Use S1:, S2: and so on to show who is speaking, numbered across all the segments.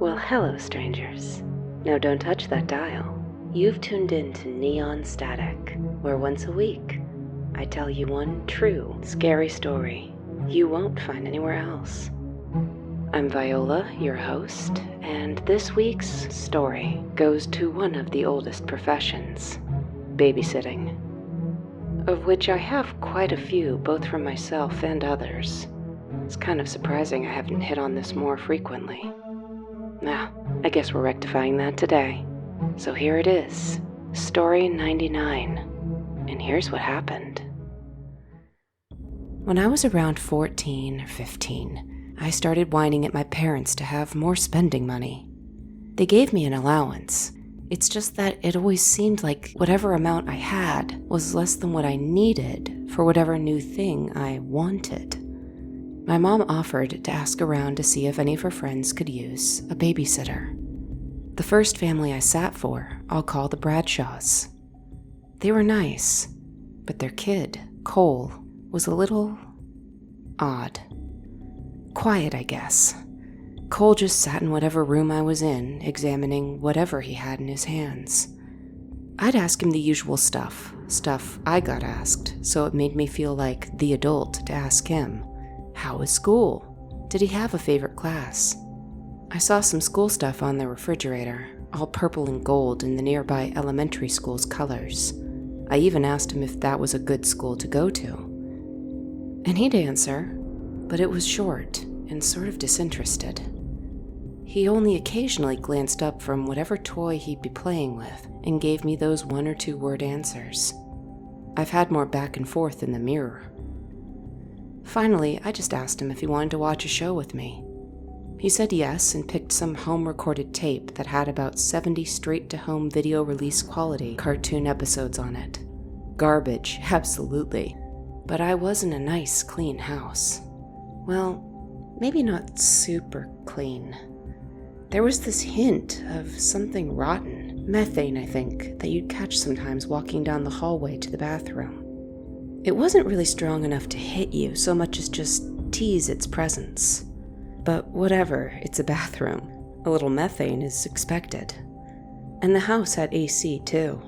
S1: Well, hello, strangers. Now don't touch that dial. You've tuned in to Neon Static, where once a week, I tell you one true, scary story you won't find anywhere else. I'm Viola, your host, and this week's story goes to one of the oldest professions, babysitting, of which I have quite a few, both from myself and others. It's kind of surprising I haven't hit on this more frequently. Now, I guess we're rectifying that today. So here it is, story 99, and here's what happened. When I was around 14 or 15, I started whining at my parents to have more spending money. They gave me an allowance. It's just that it always seemed like whatever amount I had was less than what I needed for whatever new thing I wanted. My mom offered to ask around to see if any of her friends could use a babysitter. The first family I sat for, I'll call the Bradshaws. They were nice, but their kid, Cole, was a little odd. Quiet, I guess. Cole just sat in whatever room I was in, examining whatever he had in his hands. I'd ask him the usual stuff I got asked, so it made me feel like the adult to ask him. How was school? Did he have a favorite class? I saw some school stuff on the refrigerator, all purple and gold in the nearby elementary school's colors. I even asked him if that was a good school to go to. And he'd answer, but it was short and sort of disinterested. He only occasionally glanced up from whatever toy he'd be playing with and gave me those 1 or 2 word answers. I've had more back and forth in the mirror. Finally, I just asked him if he wanted to watch a show with me. He said yes and picked some home-recorded tape that had about 70 straight-to-home video release quality cartoon episodes on it. Garbage, absolutely. But I was in a nice, clean house. Well, maybe not super clean. There was this hint of something rotten, methane I think, that you'd catch sometimes walking down the hallway to the bathroom. It wasn't really strong enough to hit you so much as just tease its presence. But whatever, it's a bathroom. A little methane is expected. And the house had AC too.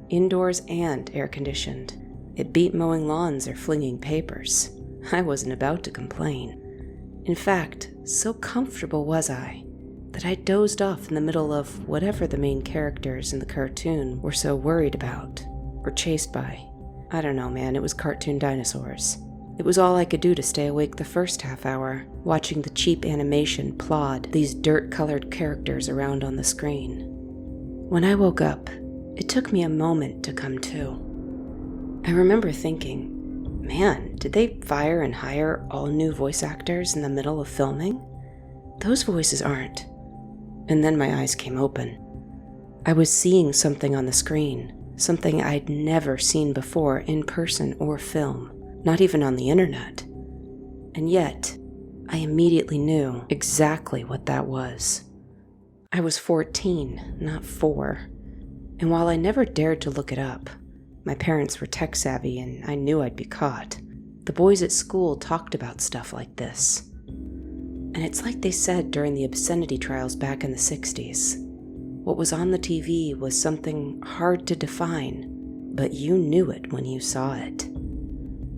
S1: Indoors and air-conditioned. It beat mowing lawns or flinging papers. I wasn't about to complain. In fact, so comfortable was I that I dozed off in the middle of whatever the main characters in the cartoon were so worried about, or chased by. I don't know, man, it was cartoon dinosaurs. It was all I could do to stay awake the first half hour, watching the cheap animation plod these dirt-colored characters around on the screen. When I woke up, it took me a moment to come to. I remember thinking, man, did they fire and hire all new voice actors in the middle of filming? Those voices aren't. And then my eyes came open. I was seeing something on the screen, something I'd never seen before in person or film, not even on the internet. And yet, I immediately knew exactly what that was. I was 14, not 4, and while I never dared to look it up, my parents were tech-savvy and I knew I'd be caught. The boys at school talked about stuff like this. And it's like they said during the obscenity trials back in the 60s. What was on the TV was something hard to define, but you knew it when you saw it.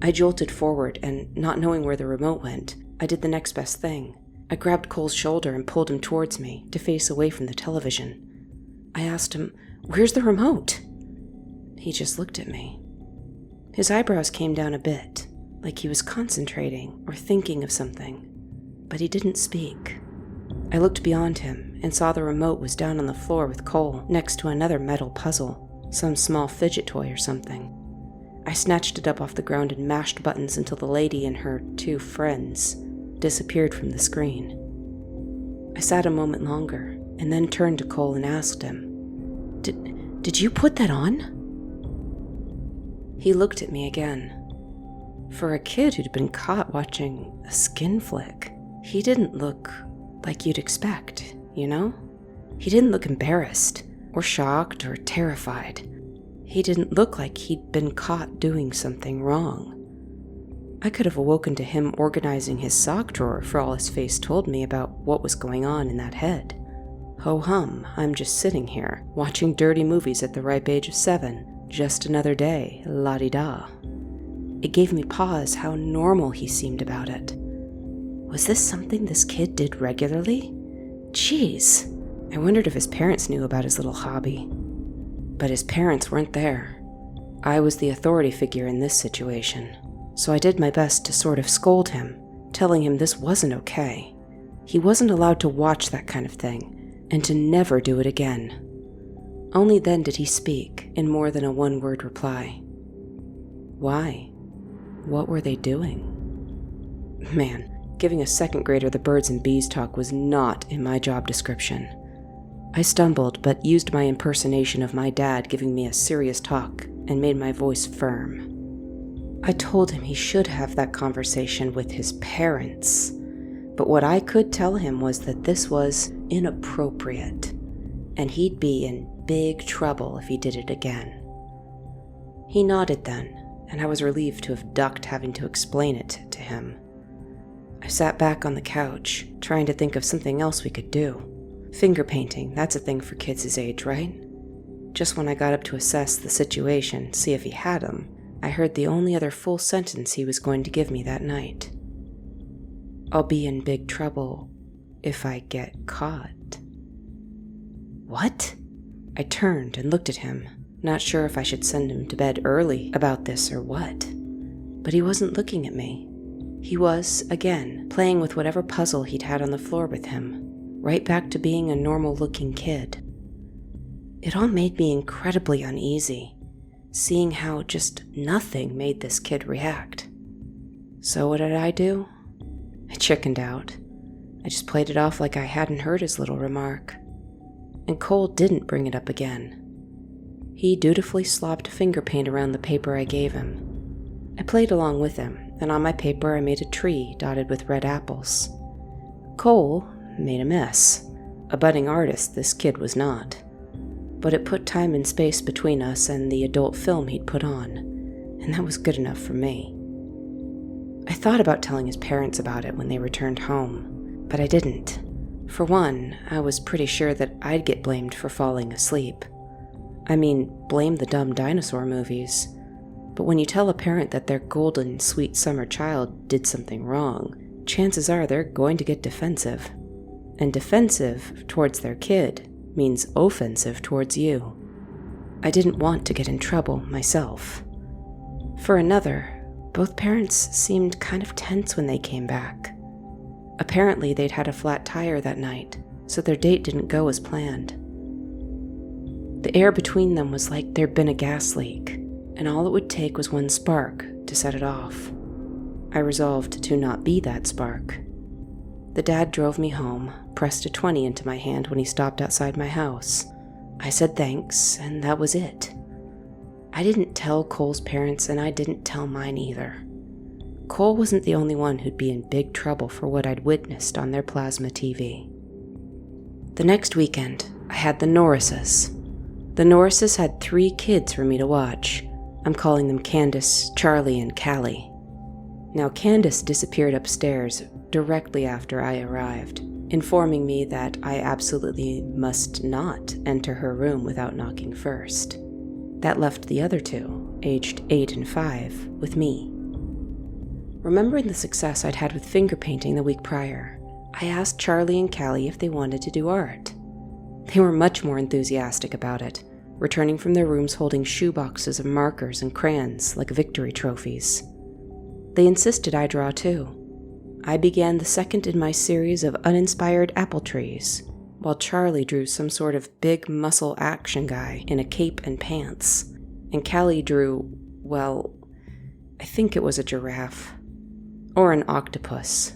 S1: I jolted forward, and not knowing where the remote went, I did the next best thing. I grabbed Cole's shoulder and pulled him towards me, to face away from the television. I asked him, "Where's the remote?" He just looked at me. His eyebrows came down a bit, like he was concentrating or thinking of something, but he didn't speak. I looked beyond him and saw the remote was down on the floor with Cole next to another metal puzzle, some small fidget toy or something. I snatched it up off the ground and mashed buttons until the lady and her 2 friends disappeared from the screen. I sat a moment longer and then turned to Cole and asked him, Did you put that on?" He looked at me again. For a kid who'd been caught watching a skin flick, he didn't look like you'd expect, you know? He didn't look embarrassed, or shocked, or terrified. He didn't look like he'd been caught doing something wrong. I could have awoken to him organizing his sock drawer for all his face told me about what was going on in that head. Ho-hum, I'm just sitting here, watching dirty movies at the ripe age of 7. Just another day, la-di-da. It gave me pause how normal he seemed about it. Was this something this kid did regularly? Jeez. I wondered if his parents knew about his little hobby. But his parents weren't there. I was the authority figure in this situation, so I did my best to sort of scold him, telling him this wasn't okay. He wasn't allowed to watch that kind of thing, and to never do it again. Only then did he speak in more than a one-word reply. Why? What were they doing? Man, giving a second grader the birds and bees talk was not in my job description. I stumbled, but used my impersonation of my dad giving me a serious talk and made my voice firm. I told him he should have that conversation with his parents, but what I could tell him was that this was inappropriate, and he'd be in big trouble if he did it again. He nodded then, and I was relieved to have ducked having to explain it to him. I sat back on the couch, trying to think of something else we could do. Finger painting, that's a thing for kids his age, right? Just when I got up to assess the situation, see if he had them, I heard the only other full sentence he was going to give me that night. I'll be in big trouble if I get caught. What? I turned and looked at him, not sure if I should send him to bed early about this or what. But he wasn't looking at me. He was, again, playing with whatever puzzle he'd had on the floor with him, right back to being a normal-looking kid. It all made me incredibly uneasy, seeing how just nothing made this kid react. So what did I do? I chickened out. I just played it off like I hadn't heard his little remark. And Cole didn't bring it up again. He dutifully slopped finger paint around the paper I gave him. I played along with him, and on my paper I made a tree dotted with red apples. Cole made a mess. A budding artist, this kid was not. But it put time and space between us and the adult film he'd put on, and that was good enough for me. I thought about telling his parents about it when they returned home, but I didn't. For one, I was pretty sure that I'd get blamed for falling asleep. I mean, blame the dumb dinosaur movies. But when you tell a parent that their golden, sweet summer child did something wrong, chances are they're going to get defensive. And defensive towards their kid means offensive towards you. I didn't want to get in trouble myself. For another, both parents seemed kind of tense when they came back. Apparently, they'd had a flat tire that night, so their date didn't go as planned. The air between them was like there'd been a gas leak, and all it would take was one spark to set it off. I resolved to not be that spark. The dad drove me home, pressed a 20 into my hand when he stopped outside my house. I said thanks, and that was it. I didn't tell Cole's parents, and I didn't tell mine either. Cole wasn't the only one who'd be in big trouble for what I'd witnessed on their plasma TV. The next weekend, I had the Norrises. The Norrises had 3 kids for me to watch. I'm calling them Candace, Charlie, and Callie. Now, Candace disappeared upstairs directly after I arrived, informing me that I absolutely must not enter her room without knocking first. That left the other 2, aged 8 and 5, with me. Remembering the success I'd had with finger painting the week prior, I asked Charlie and Callie if they wanted to do art. They were much more enthusiastic about it, returning from their rooms holding shoeboxes of markers and crayons like victory trophies. They insisted I draw too. I began the second in my series of uninspired apple trees, while Charlie drew some sort of big muscle action guy in a cape and pants, and Callie drew, well, I think it was a giraffe. Or an octopus.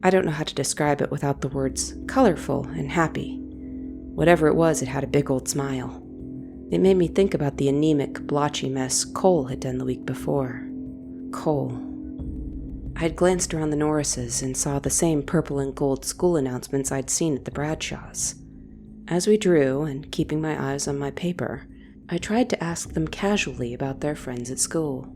S1: I don't know how to describe it without the words colorful and happy. Whatever it was, it had a big old smile. It made me think about the anemic, blotchy mess Cole had done the week before. Cole. I had glanced around the Norrises and saw the same purple and gold school announcements I'd seen at the Bradshaws. As we drew, and keeping my eyes on my paper, I tried to ask them casually about their friends at school.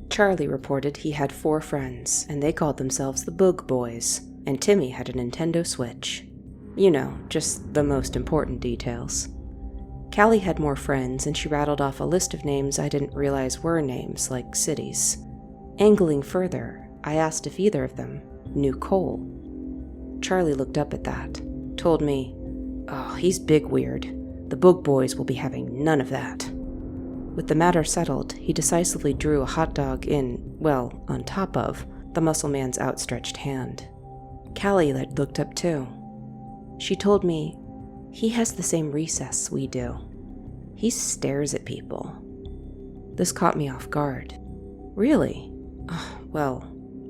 S1: Charlie reported he had 4 friends, and they called themselves the Boog Boys, and Timmy had a Nintendo Switch. You know, just the most important details. Callie had more friends, and she rattled off a list of names I didn't realize were names, like cities. Angling further, I asked if either of them knew Cole. Charlie looked up at that, told me, "Oh, he's big weird. The Boog Boys will be having none of that." With the matter settled, he decisively drew a hot dog on top of, the muscle man's outstretched hand. Callie looked up too. She told me, "He has the same recess we do. He stares at people." This caught me off guard. "Really? Well,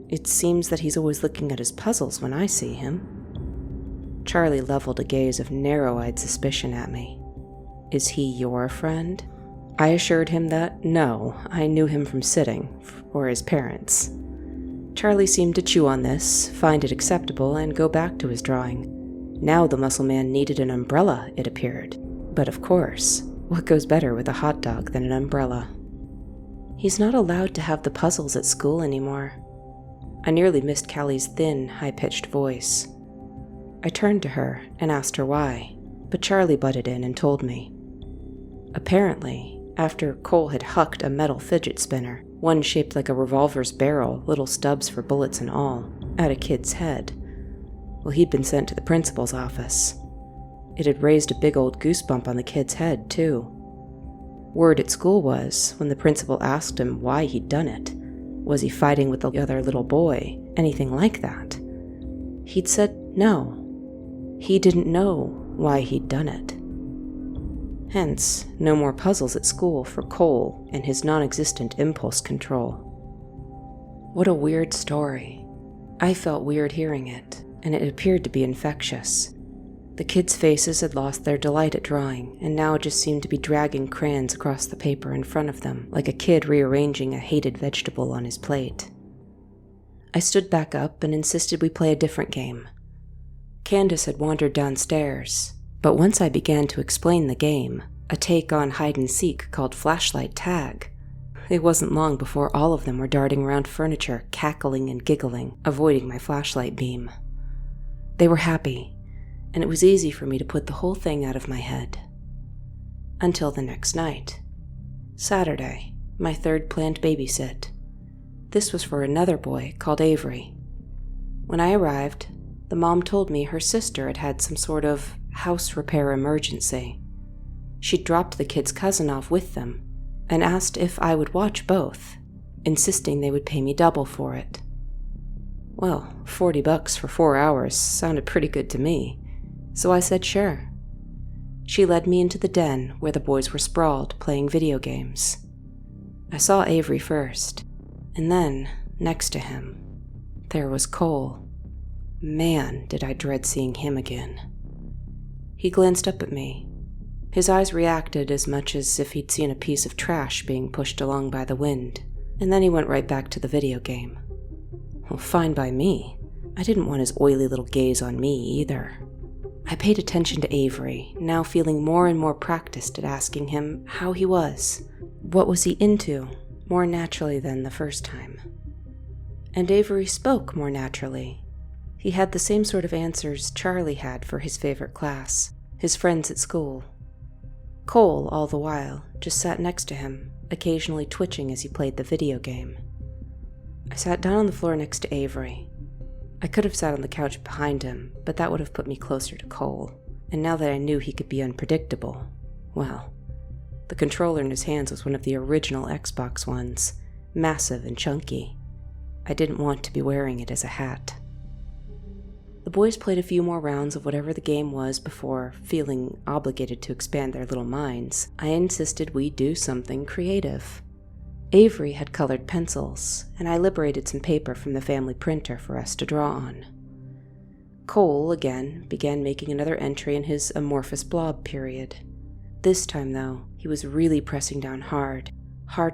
S1: it seems that he's always looking at his puzzles when I see him." Charlie leveled a gaze of narrow-eyed suspicion at me. "Is he your friend?" I assured him that, no, I knew him from sitting, or his parents. Charlie seemed to chew on this, find it acceptable, and go back to his drawing. Now the muscle man needed an umbrella, it appeared. But of course, what goes better with a hot dog than an umbrella? "He's not allowed to have the puzzles at school anymore." I nearly missed Callie's thin, high-pitched voice. I turned to her and asked her why, but Charlie butted in and told me. Apparently, after Cole had hucked a metal fidget spinner, one shaped like a revolver's barrel, little stubs for bullets and all, at a kid's head, well, he'd been sent to the principal's office. It had raised a big old goosebump on the kid's head, too. Word at school was, when the principal asked him why he'd done it, was he fighting with the other little boy, anything like that, he'd said no. He didn't know why he'd done it. Hence, no more puzzles at school for Cole and his non-existent impulse control. What a weird story. I felt weird hearing it, and it appeared to be infectious. The kids' faces had lost their delight at drawing, and now just seemed to be dragging crayons across the paper in front of them, like a kid rearranging a hated vegetable on his plate. I stood back up and insisted we play a different game. Candace had wandered downstairs, but once I began to explain the game, a take on hide-and-seek called flashlight tag, it wasn't long before all of them were darting around furniture, cackling and giggling, avoiding my flashlight beam. They were happy, and it was easy for me to put the whole thing out of my head. Until the next night. Saturday, my 3rd planned babysit. This was for another boy called Avery. When I arrived, the mom told me her sister had had some sort of house repair emergency. She'd dropped the kid's cousin off with them and asked if I would watch both, insisting they would pay me double for it. Well, $40 for 4 hours sounded pretty good to me, so I said sure. She led me into the den where the boys were sprawled playing video games. I saw Avery first, and then, next to him, there was Cole. Man, did I dread seeing him again. He glanced up at me. His eyes reacted as much as if he'd seen a piece of trash being pushed along by the wind, and then he went right back to the video game. Well, fine by me. I didn't want his oily little gaze on me either. I paid attention to Avery, now feeling more and more practiced at asking him how he was. What was he into, more naturally than the first time? And Avery spoke more naturally. He had the same sort of answers Charlie had for his favorite class, his friends at school. Cole, all the while, just sat next to him, occasionally twitching as he played the video game. I sat down on the floor next to Avery. I could have sat on the couch behind him, but that would have put me closer to Cole, and now that I knew he could be unpredictable, well, the controller in his hands was one of the original Xbox ones, massive and chunky. I didn't want to be wearing it as a hat. The boys played a few more rounds of whatever the game was before, feeling obligated to expand their little minds, I insisted we do something creative. Avery had colored pencils, and I liberated some paper from the family printer for us to draw on. Cole, again, began making another entry in his amorphous blob period. This time, though, he was really pressing down hard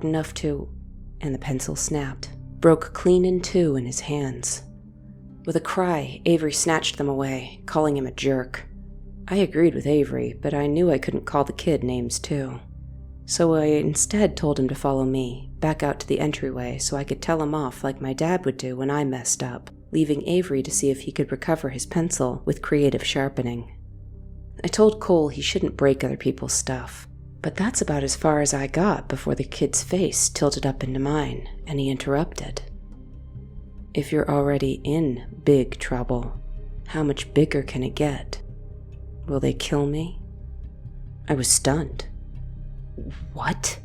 S1: enough to, and the pencil snapped, broke clean in two in his hands. With a cry, Avery snatched them away, calling him a jerk. I agreed with Avery, but I knew I couldn't call the kid names too. So I instead told him to follow me, back out to the entryway so I could tell him off like my dad would do when I messed up, leaving Avery to see if he could recover his pencil with creative sharpening. I told Cole he shouldn't break other people's stuff, but that's about as far as I got before the kid's face tilted up into mine, and he interrupted. If you're already in big trouble, how much bigger can it get? Will they kill me? I was stunned. What?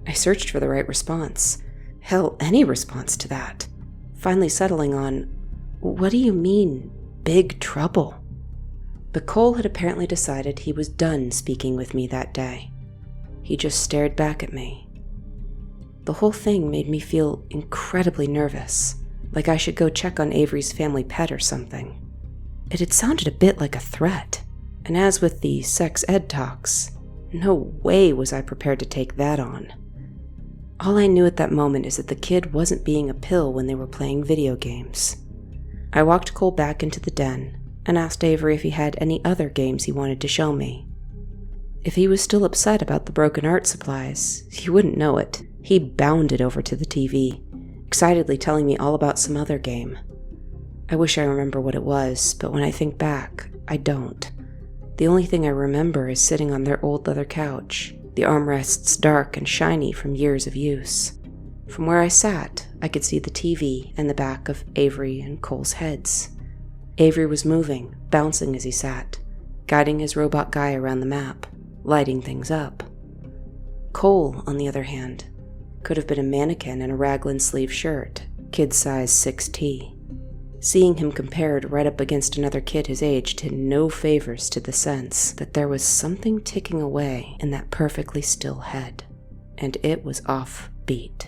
S1: I searched for the right response. Hell, any response to that. Finally settling on, what do you mean, big trouble? But Cole had apparently decided he was done speaking with me that day. He just stared back at me. The whole thing made me feel incredibly nervous, like I should go check on Avery's family pet or something. It had sounded a bit like a threat, and as with the sex ed talks, no way was I prepared to take that on. All I knew at that moment is that the kid wasn't being a pill when they were playing video games. I walked Cole back into the den and asked Avery if he had any other games he wanted to show me. If he was still upset about the broken art supplies, he wouldn't know it. He bounded over to the TV, excitedly telling me all about some other game. I wish I remember what it was, but when I think back, I don't. The only thing I remember is sitting on their old leather couch, the armrests dark and shiny from years of use. From where I sat, I could see the TV and the back of Avery and Cole's heads. Avery was moving, bouncing as he sat, guiding his robot guy around the map, lighting things up. Cole, on the other hand, could have been a mannequin in a raglan sleeve shirt, kid size 6T. Seeing him compared right up against another kid his age did no favors to the sense that there was something ticking away in that perfectly still head, and it was offbeat.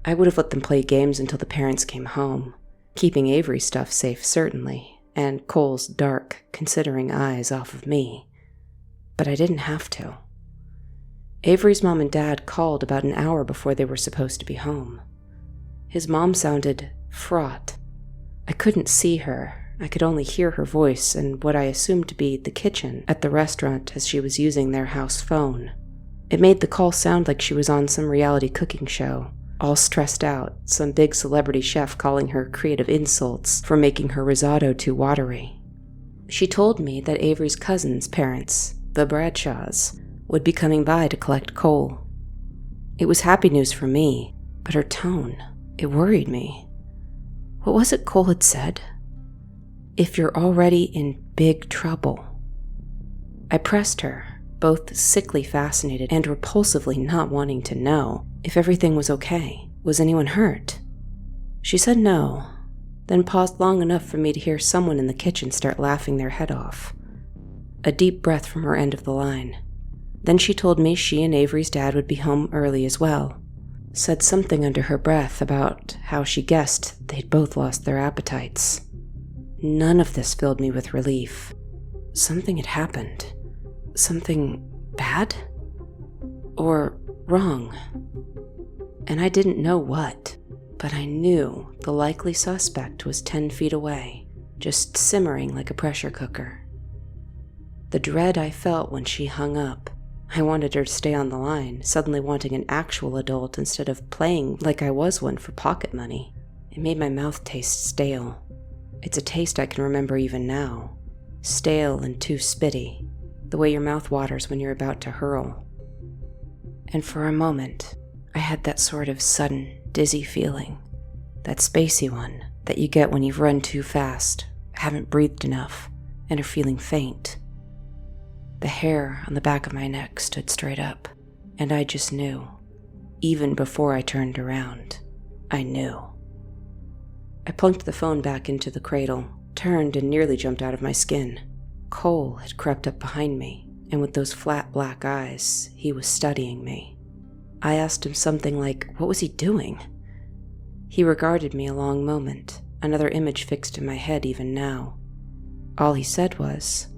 S1: I would have let them play games until the parents came home, keeping Avery's stuff safe certainly, and Cole's dark, considering eyes off of me. But I didn't have to. Avery's mom and dad called about an hour before they were supposed to be home. His mom sounded fraught. I couldn't see her. I could only hear her voice and what I assumed to be the kitchen at the restaurant as she was using their house phone. It made the call sound like she was on some reality cooking show, all stressed out, some big celebrity chef calling her creative insults for making her risotto too watery. She told me that Avery's cousin's parents, the Bradshaws, would be coming by to collect Cole. It was happy news for me, but her tone, it worried me. What was it Cole had said? If you're already in big trouble. I pressed her, both sickly fascinated and repulsively not wanting to know if everything was okay. Was anyone hurt? She said no, then paused long enough for me to hear someone in the kitchen start laughing their head off. A deep breath from her end of the line. Then she told me she and Avery's dad would be home early as well. Said something under her breath about how she guessed they'd both lost their appetites. None of this filled me with relief. Something had happened. Something bad? Or wrong? And I didn't know what, but I knew the likely suspect was 10 feet away, just simmering like a pressure cooker. The dread I felt when she hung up. I wanted her to stay on the line, suddenly wanting an actual adult instead of playing like I was one for pocket money. It made my mouth taste stale. It's a taste I can remember even now. Stale and too spitty, the way your mouth waters when you're about to hurl. And for a moment, I had that sort of sudden, dizzy feeling, that spacey one that you get when you've run too fast, haven't breathed enough, and are feeling faint. The hair on the back of my neck stood straight up, and I just knew. Even before I turned around, I knew. I plunked the phone back into the cradle, turned and nearly jumped out of my skin. Cole had crept up behind me, and with those flat black eyes, he was studying me. I asked him something like, what was he doing? He regarded me a long moment, another image fixed in my head even now. All he said was,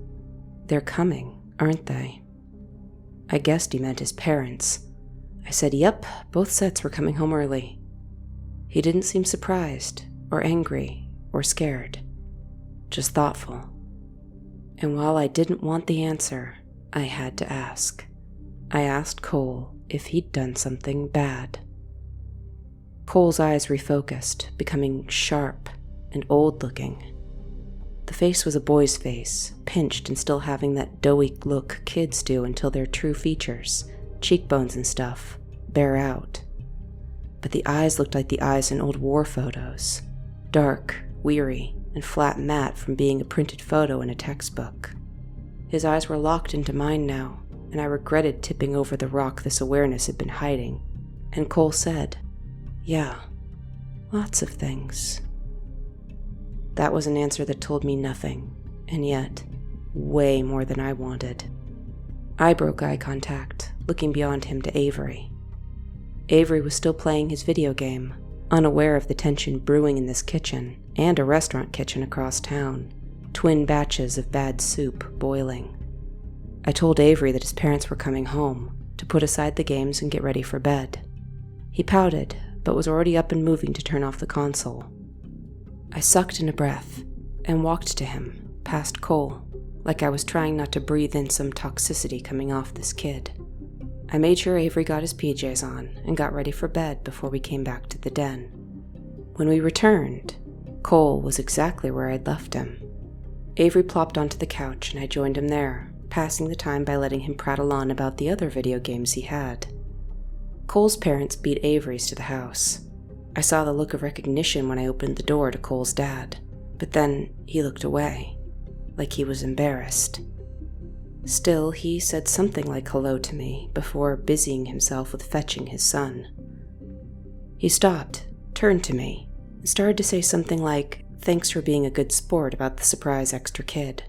S1: "They're coming. Aren't they?" I guessed he meant his parents. I said, yep, both sets were coming home early. He didn't seem surprised, or angry, or scared. Just thoughtful. And while I didn't want the answer, I had to ask. I asked Cole if he'd done something bad. Cole's eyes refocused, becoming sharp and old-looking. The face was a boy's face, pinched and still having that doughy look kids do until their true features, cheekbones and stuff, bear out. But the eyes looked like the eyes in old war photos, dark, weary, and flat matte from being a printed photo in a textbook. His eyes were locked into mine now, and I regretted tipping over the rock this awareness had been hiding. And Cole said, "Yeah, lots of things." That was an answer that told me nothing, and yet, way more than I wanted. I broke eye contact, looking beyond him to Avery. Avery was still playing his video game, unaware of the tension brewing in this kitchen and a restaurant kitchen across town, twin batches of bad soup boiling. I told Avery that his parents were coming home, to put aside the games and get ready for bed. He pouted, but was already up and moving to turn off the console. I sucked in a breath and walked to him, past Cole, like I was trying not to breathe in some toxicity coming off this kid. I made sure Avery got his PJs on and got ready for bed before we came back to the den. When we returned, Cole was exactly where I'd left him. Avery plopped onto the couch and I joined him there, passing the time by letting him prattle on about the other video games he had. Cole's parents beat Avery's to the house. I saw the look of recognition when I opened the door to Cole's dad, but then he looked away, like he was embarrassed. Still, he said something like hello to me before busying himself with fetching his son. He stopped, turned to me, and started to say something like, "Thanks for being a good sport about the surprise extra kid."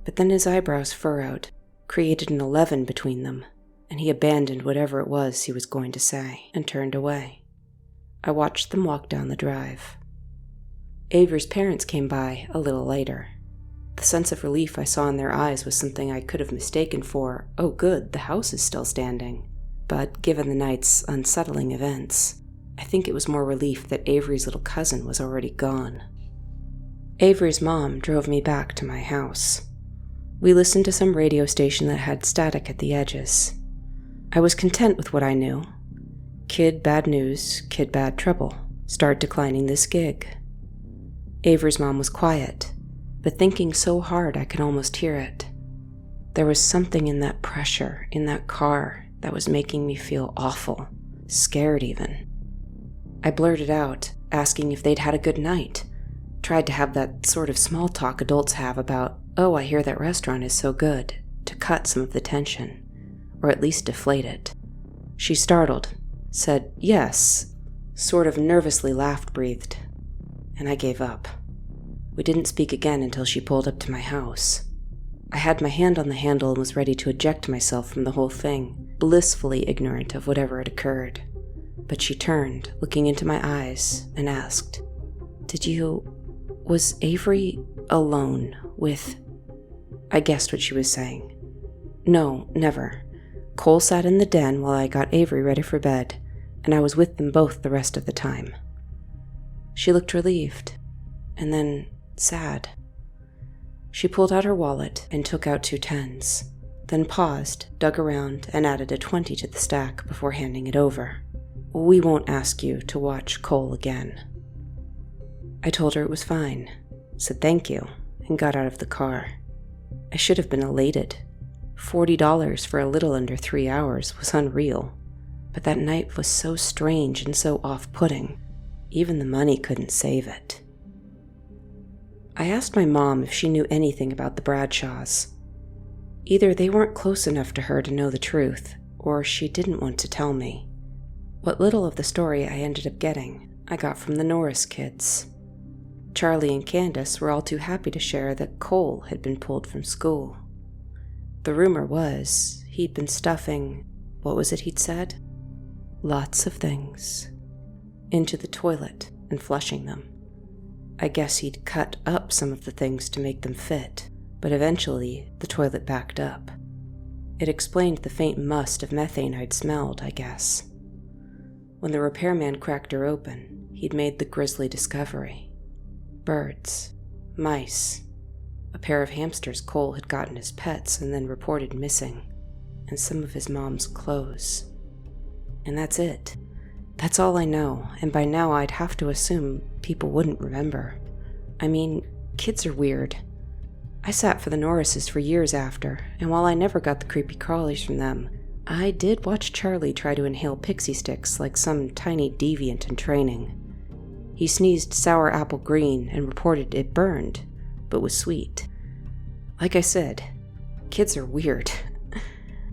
S1: But then his eyebrows furrowed, created an 11 between them, and he abandoned whatever it was he was going to say and turned away. I watched them walk down the drive. Avery's parents came by a little later. The sense of relief I saw in their eyes was something I could have mistaken for, "Oh good, the house is still standing." But given the night's unsettling events, I think it was more relief that Avery's little cousin was already gone. Avery's mom drove me back to my house. We listened to some radio station that had static at the edges. I was content with what I knew. Kid bad news, kid bad trouble. Start declining this gig. Avery's mom was quiet, but thinking so hard I could almost hear it. There was something in that pressure, in that car, that was making me feel awful, scared even. I blurted out, asking if they'd had a good night. Tried to have that sort of small talk adults have about, "Oh, I hear that restaurant is so good," to cut some of the tension, or at least deflate it. She startled, said yes, sort of nervously laughed-breathed, and I gave up. We didn't speak again until she pulled up to my house. I had my hand on the handle and was ready to eject myself from the whole thing, blissfully ignorant of whatever had occurred. But she turned, looking into my eyes, and asked, Was Avery alone with... I guessed what she was saying. No, never. Cole sat in the den while I got Avery ready for bed, and I was with them both the rest of the time. She looked relieved, and then sad. She pulled out her wallet and took out 2 tens, then paused, dug around, and added a 20 to the stack before handing it over. "We won't ask you to watch Cole again." I told her it was fine, said thank you, and got out of the car. I should have been elated. $40 for a little under 3 hours was unreal, but that night was so strange and so off-putting, even the money couldn't save it. I asked my mom if she knew anything about the Bradshaws. Either they weren't close enough to her to know the truth, or she didn't want to tell me. What little of the story I ended up getting, I got from the Norris kids. Charlie and Candace were all too happy to share that Cole had been pulled from school. The rumor was he'd been stuffing, what was it he'd said? Lots of things. Into the toilet and flushing them. I guess he'd cut up some of the things to make them fit, but eventually the toilet backed up. It explained the faint must of methane I'd smelled, I guess. When the repairman cracked her open, he'd made the grisly discovery. Birds, mice, a pair of hamsters Cole had gotten as pets and then reported missing. and some of his mom's clothes. And that's it. That's all I know, and by now I'd have to assume people wouldn't remember. I mean, kids are weird. I sat for the Norrises for years after, and while I never got the creepy crawlies from them, I did watch Charlie try to inhale pixie sticks like some tiny deviant in training. He sneezed sour apple green and reported it burned, but was sweet. Like I said, kids are weird.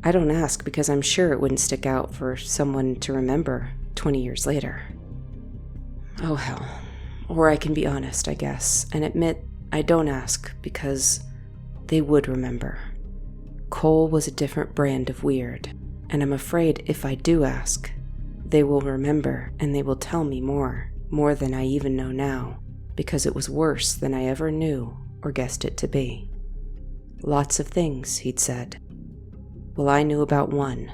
S1: I don't ask because I'm sure it wouldn't stick out for someone to remember 20 years later. Oh hell. Or I can be honest, I guess, and admit I don't ask because they would remember. Cole was a different brand of weird, and I'm afraid if I do ask, they will remember and they will tell me more than I even know now, because it was worse than I ever knew or guessed it to be. Lots of things, he'd said. Well, I knew about one.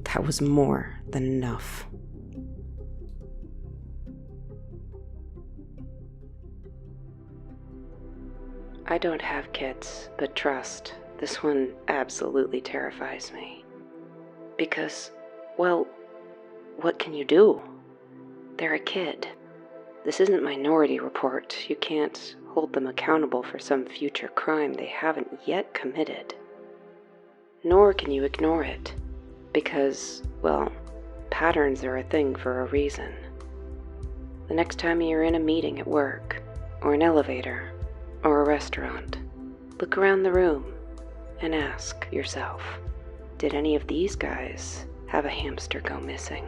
S1: That was more than enough. I don't have kids, but trust, this one absolutely terrifies me. Because, well, what can you do? They're a kid. This isn't Minority Report. You can't hold them accountable for some future crime they haven't yet committed. Nor can you ignore it, because, well, patterns are a thing for a reason. The next time you're in a meeting at work, or an elevator, or a restaurant, look around the room and ask yourself, did any of these guys have a hamster go missing?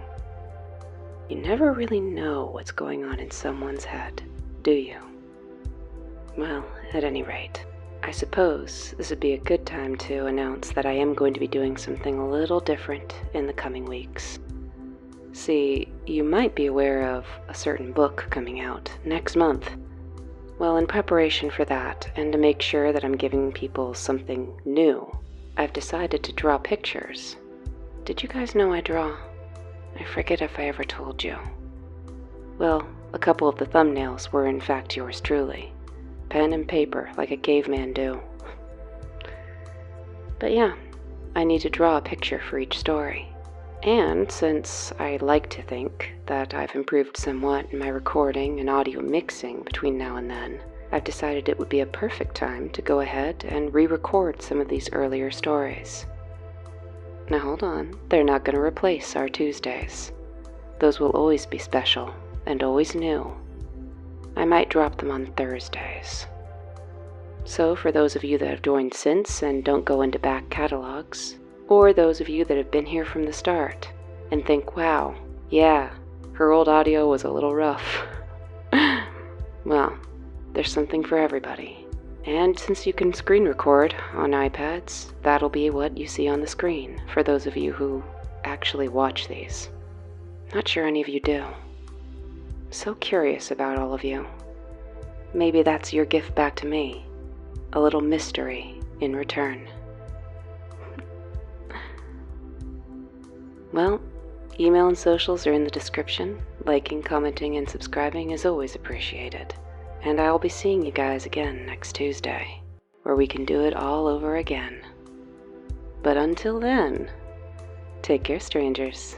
S1: You never really know what's going on in someone's head, do you? Well, at any rate, I suppose this would be a good time to announce that I am going to be doing something a little different in the coming weeks. See, you might be aware of a certain book coming out next month. Well, in preparation for that, and to make sure that I'm giving people something new, I've decided to draw pictures. Did you guys know I draw? I forget if I ever told you. Well, a couple of the thumbnails were in fact yours truly. Pen and paper, like a caveman do. But yeah, I need to draw a picture for each story. And since I like to think that I've improved somewhat in my recording and audio mixing between now and then, I've decided it would be a perfect time to go ahead and re-record some of these earlier stories. Now hold on, they're not going to replace our Tuesdays. Those will always be special and always new. I might drop them on Thursdays. So for those of you that have joined since and don't go into back catalogs, or those of you that have been here from the start and think, wow, yeah, her old audio was a little rough. Well, there's something for everybody. And since you can screen record on iPads, that'll be what you see on the screen for those of you who actually watch these. Not sure any of you do. So curious about all of you. Maybe that's your gift back to me. A little mystery in return. Well, email and socials are in the description. Liking, commenting, and subscribing is always appreciated. And I'll be seeing you guys again next Tuesday, where we can do it all over again. But until then, take care, strangers.